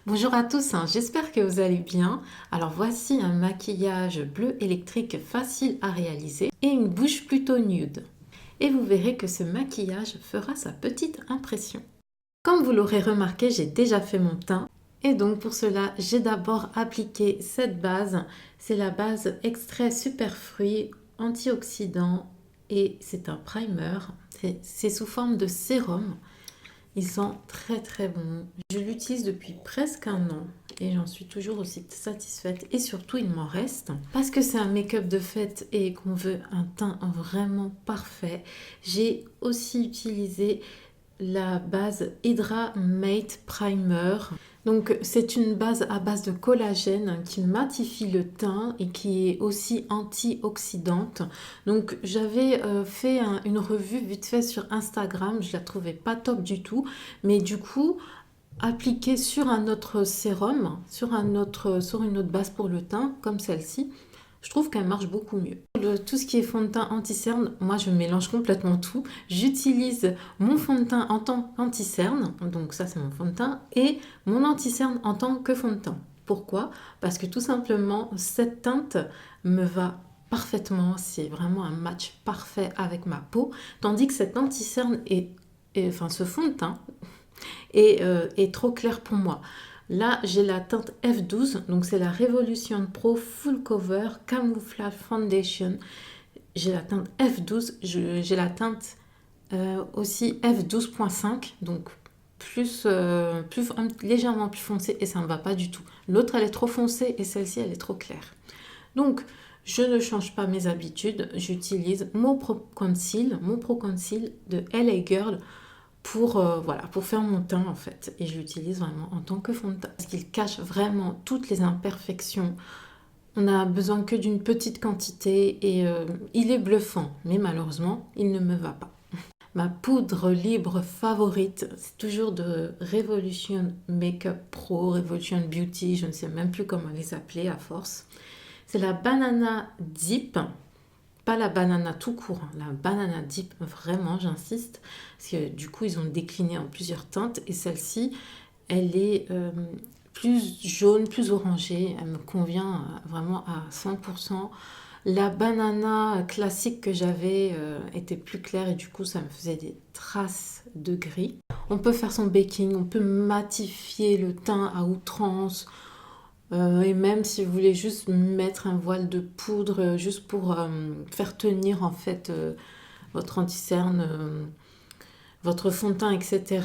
Bonjour à tous, j'espère que vous allez bien. Alors voici un maquillage bleu électrique facile à réaliser et une bouche plutôt nude. Et vous verrez que ce maquillage fera sa petite impression. Comme vous l'aurez remarqué, j'ai déjà fait mon teint. Et donc pour cela, j'ai d'abord appliqué cette base. C'est la base extrait superfruit antioxydant et c'est un primer. C'est sous forme de sérum. Ils sont très très bons. Je l'utilise depuis presque un an et j'en suis toujours aussi satisfaite. Et surtout, il m'en reste. Parce que c'est un make-up de fête et qu'on veut un teint vraiment parfait, j'ai aussi utilisé la base Hydra Mate Primer. Donc c'est une base à base de collagène qui matifie le teint et qui est aussi antioxydante. Donc j'avais fait une revue vite fait sur Instagram, je la trouvais pas top du tout, mais du coup appliquée sur un autre sérum, sur une autre base pour le teint comme celle-ci, je trouve qu'elle marche beaucoup mieux. Tout ce qui est fond de teint anti-cerne, moi je mélange complètement tout. J'utilise mon fond de teint en tant qu'anti-cerne, donc ça c'est mon fond de teint, et mon anti-cerne en tant que fond de teint. Pourquoi? Parce que tout simplement cette teinte me va parfaitement, c'est vraiment un match parfait avec ma peau, tandis que cet anti-cerne enfin ce fond de teint est trop clair pour moi. Là, j'ai la teinte F12, donc c'est la Revolution Pro Full Cover Camouflage Foundation. J'ai la teinte F12, j'ai la teinte aussi F12.5, donc légèrement plus foncée et ça ne va pas du tout. L'autre, elle est trop foncée et celle-ci, elle est trop claire. Donc, je ne change pas mes habitudes, j'utilise mon Pro Conceal de LA Girl pour faire mon teint en fait. Et je l'utilise vraiment en tant que fond de teint. Parce qu'il cache vraiment toutes les imperfections. On n'a besoin que d'une petite quantité et il est bluffant. Mais malheureusement, il ne me va pas. Ma poudre libre favorite, c'est toujours de Revolution Makeup Pro, Revolution Beauty, je ne sais même plus comment les appeler à force. C'est la Banana Dip. Pas la banana tout court, hein, la banana dip, vraiment j'insiste, parce que du coup ils ont décliné en plusieurs teintes et celle-ci elle est plus jaune, plus orangée, elle me convient vraiment à 100%. La banana classique que j'avais était plus claire et du coup ça me faisait des traces de gris. On peut faire son baking, on peut matifier le teint à outrance. Et même si vous voulez juste mettre un voile de poudre juste pour faire tenir en fait votre anti-cerne, votre fond de teint, etc.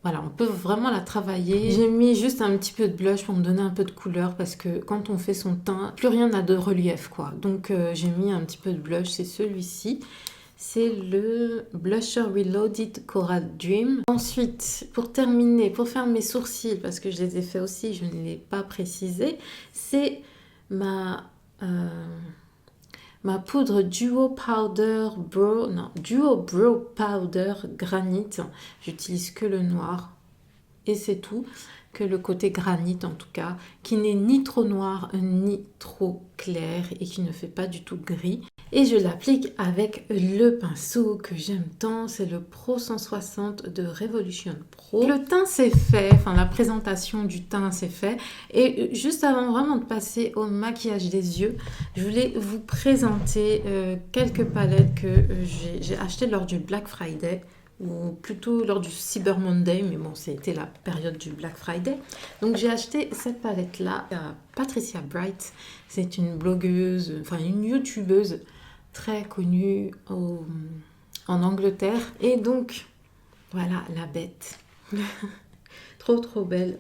Voilà, on peut vraiment la travailler. J'ai mis juste un petit peu de blush pour me donner un peu de couleur parce que quand on fait son teint, plus rien n'a de relief quoi. Donc j'ai mis un petit peu de blush, c'est celui-ci. C'est le Blusher Reloaded Coral Dream. Ensuite, pour terminer, pour faire mes sourcils, parce que je les ai fait aussi, je ne l'ai pas précisé, c'est ma poudre Duo Brow Powder Granite. J'utilise que le noir et c'est tout, que le côté granit en tout cas, qui n'est ni trop noir ni trop clair et qui ne fait pas du tout gris. Et je l'applique avec le pinceau que j'aime tant, c'est le Pro 160 de Revolution Pro. Le teint c'est fait, enfin la présentation du teint c'est fait. Et juste avant vraiment de passer au maquillage des yeux, je voulais vous présenter quelques palettes que j'ai achetées lors du Black Friday ou plutôt lors du Cyber Monday, mais bon, c'était la période du Black Friday. Donc j'ai acheté cette palette-là à Patricia Bright. C'est une blogueuse, enfin une youtubeuse très connue en Angleterre. Et donc, voilà la bête. Trop trop belle.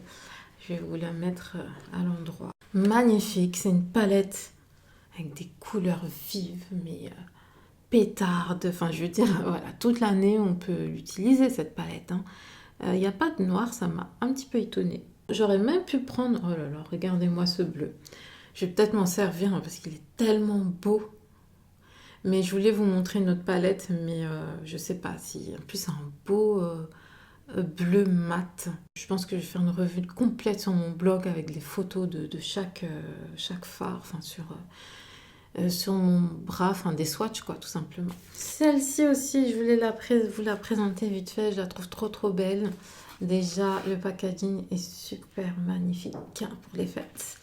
Je vais vous la mettre à l'endroit. Magnifique, c'est une palette avec des couleurs vives, mais pétarde, enfin je veux dire, voilà, toute l'année on peut l'utiliser cette palette. Il n'y a pas de noir, ça m'a un petit peu étonnée. J'aurais même pu prendre, oh là là, regardez-moi ce bleu. Je vais peut-être m'en servir parce qu'il est tellement beau. Mais je voulais vous montrer notre palette, mais je sais pas si. En plus, c'est un beau bleu mat. Je pense que je vais faire une revue complète sur mon blog avec les photos de chaque fard, enfin sur mon bras, enfin des swatchs quoi, tout simplement. Celle-ci aussi, je voulais vous la présenter vite fait, je la trouve trop trop belle. Déjà, le packaging est super magnifique pour les fêtes.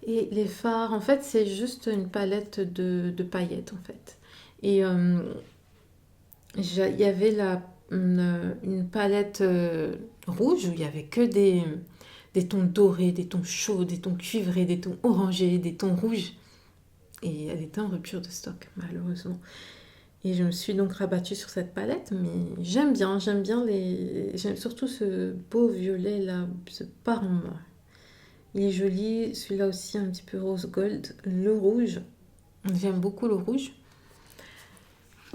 Et les fards, en fait, c'est juste une palette de paillettes, en fait. Et il y avait une palette rouge où il y avait que des tons dorés, des tons chauds, des tons cuivrés, des tons orangés, des tons rouges. Et elle était en rupture de stock, malheureusement. Et je me suis donc rabattue sur cette palette, mais j'aime bien j'aime surtout ce beau violet là, ce parme. Il est joli, celui-là aussi un petit peu rose gold. Le rouge, j'aime beaucoup le rouge.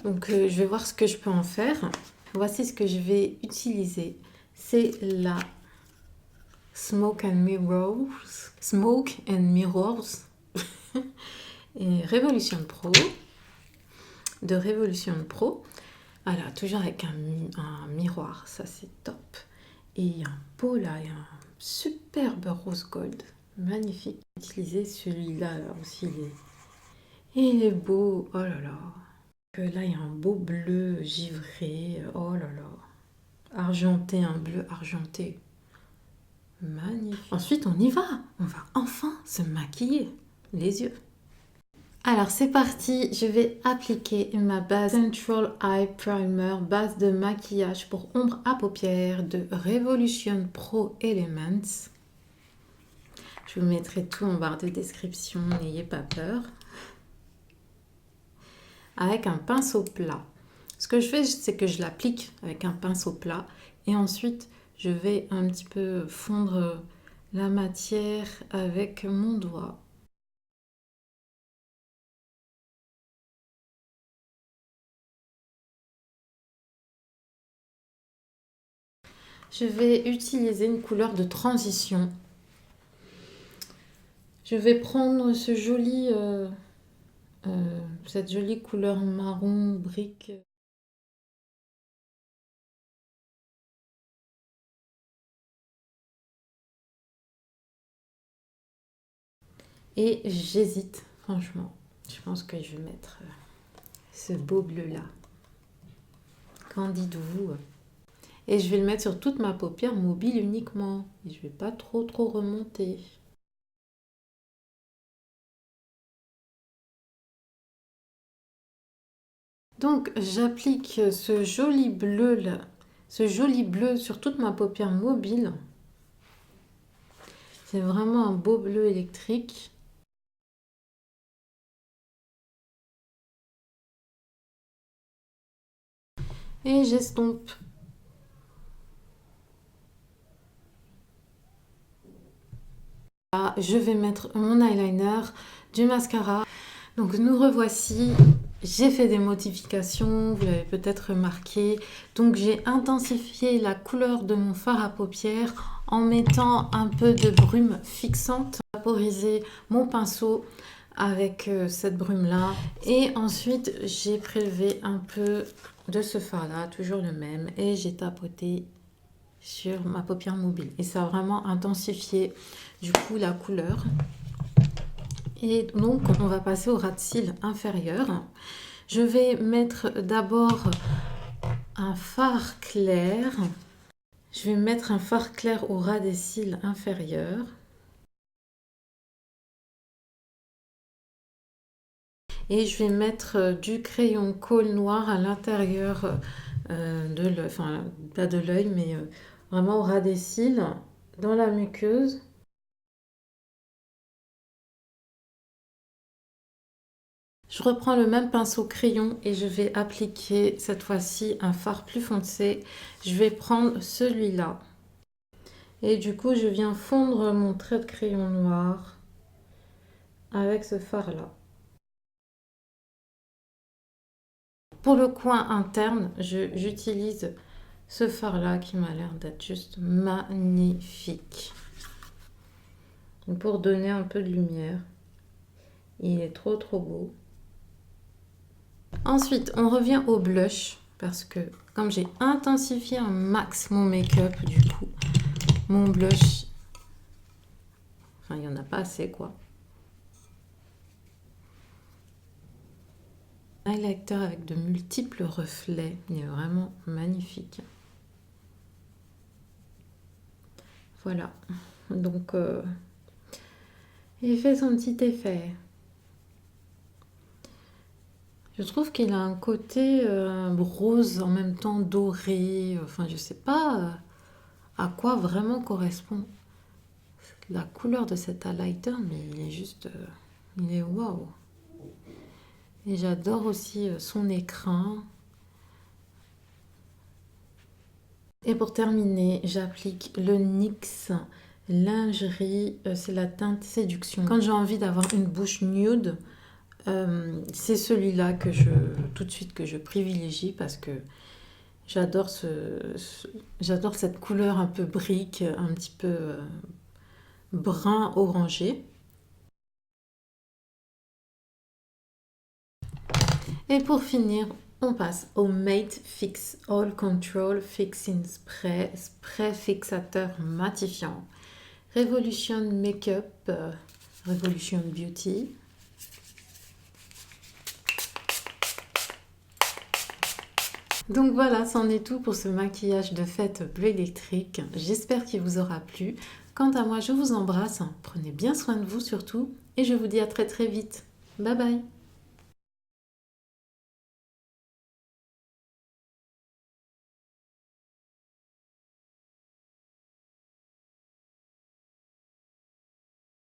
Donc je vais voir ce que je peux en faire. Voici ce que je vais utiliser. C'est la Smoke and Mirrors. Smoke and Mirrors. Et Revolution Pro. De Revolution Pro. Alors, toujours avec un miroir, ça c'est top. Et un pot là, et un superbe rose gold. Magnifique. Utiliser celui-là aussi. Il est beau. Oh là là. Là, il y a un beau bleu givré. Oh là là. Argenté, un bleu argenté. Magnifique. Ensuite, on y va. On va enfin se maquiller les yeux. Alors c'est parti, je vais appliquer ma base Central Eye Primer, base de maquillage pour ombre à paupières de Revolution Pro Elements. Je vous mettrai tout en barre de description, n'ayez pas peur. Avec un pinceau plat. Ce que je fais, c'est que je l'applique avec un pinceau plat et ensuite je vais un petit peu fondre la matière avec mon doigt. Je vais utiliser une couleur de transition. Je vais prendre cette jolie couleur marron brique. Et j'hésite, franchement. Je pense que je vais mettre ce beau bleu-là. Qu'en dites-vous? Et je vais le mettre sur toute ma paupière mobile uniquement. Et je ne vais pas trop remonter. Donc j'applique ce joli bleu là, ce joli bleu sur toute ma paupière mobile. C'est vraiment un beau bleu électrique. Et j'estompe. Là, je vais mettre mon eyeliner, du mascara. Donc nous revoici. J'ai fait des modifications, vous l'avez peut-être remarqué. Donc j'ai intensifié la couleur de mon fard à paupières en mettant un peu de brume fixante. Vaporiser mon pinceau avec cette brume-là. Et ensuite, j'ai prélevé un peu de ce fard-là, toujours le même. Et j'ai tapoté sur ma paupière mobile. Et ça a vraiment intensifié du coup la couleur. Et donc, on va passer au ras de cils inférieur. Je vais mettre d'abord un fard clair. Je vais mettre un fard clair au ras des cils inférieurs. Et je vais mettre du crayon colle noir à l'intérieur de l'œil, enfin pas de l'œil, mais vraiment au ras des cils, dans la muqueuse. Je reprends le même pinceau crayon et je vais appliquer cette fois-ci un fard plus foncé. Je vais prendre celui-là. Et du coup, je viens fondre mon trait de crayon noir avec ce fard-là. Pour le coin interne, j'utilise ce fard-là qui m'a l'air d'être juste magnifique. Pour donner un peu de lumière. Il est trop beau. Ensuite, on revient au blush parce que comme j'ai intensifié un max mon make-up, du coup, mon blush, enfin, il n'y en a pas assez quoi. Highlighter avec de multiples reflets, il est vraiment magnifique. Voilà. Donc, il fait son petit effet. Je trouve qu'il a un côté rose en même temps doré. Enfin, je sais pas à quoi vraiment correspond la couleur de cet highlighter, mais il est juste, il est waouh. Et j'adore aussi son écrin. Et pour terminer, j'applique le NYX lingerie, c'est la teinte séduction. Quand j'ai envie d'avoir une bouche nude, c'est celui-là tout de suite que je privilégie parce que j'adore j'adore cette couleur un peu brique, un petit peu brun orangé. Et pour finir, on passe au Mate Fix All Control Fixing Spray, spray fixateur matifiant. Revolution Makeup, Revolution Beauty. Donc voilà, c'en est tout pour ce maquillage de fête bleu électrique. J'espère qu'il vous aura plu. Quant à moi, je vous embrasse. Prenez bien soin de vous surtout. Et je vous dis à très très vite. Bye bye.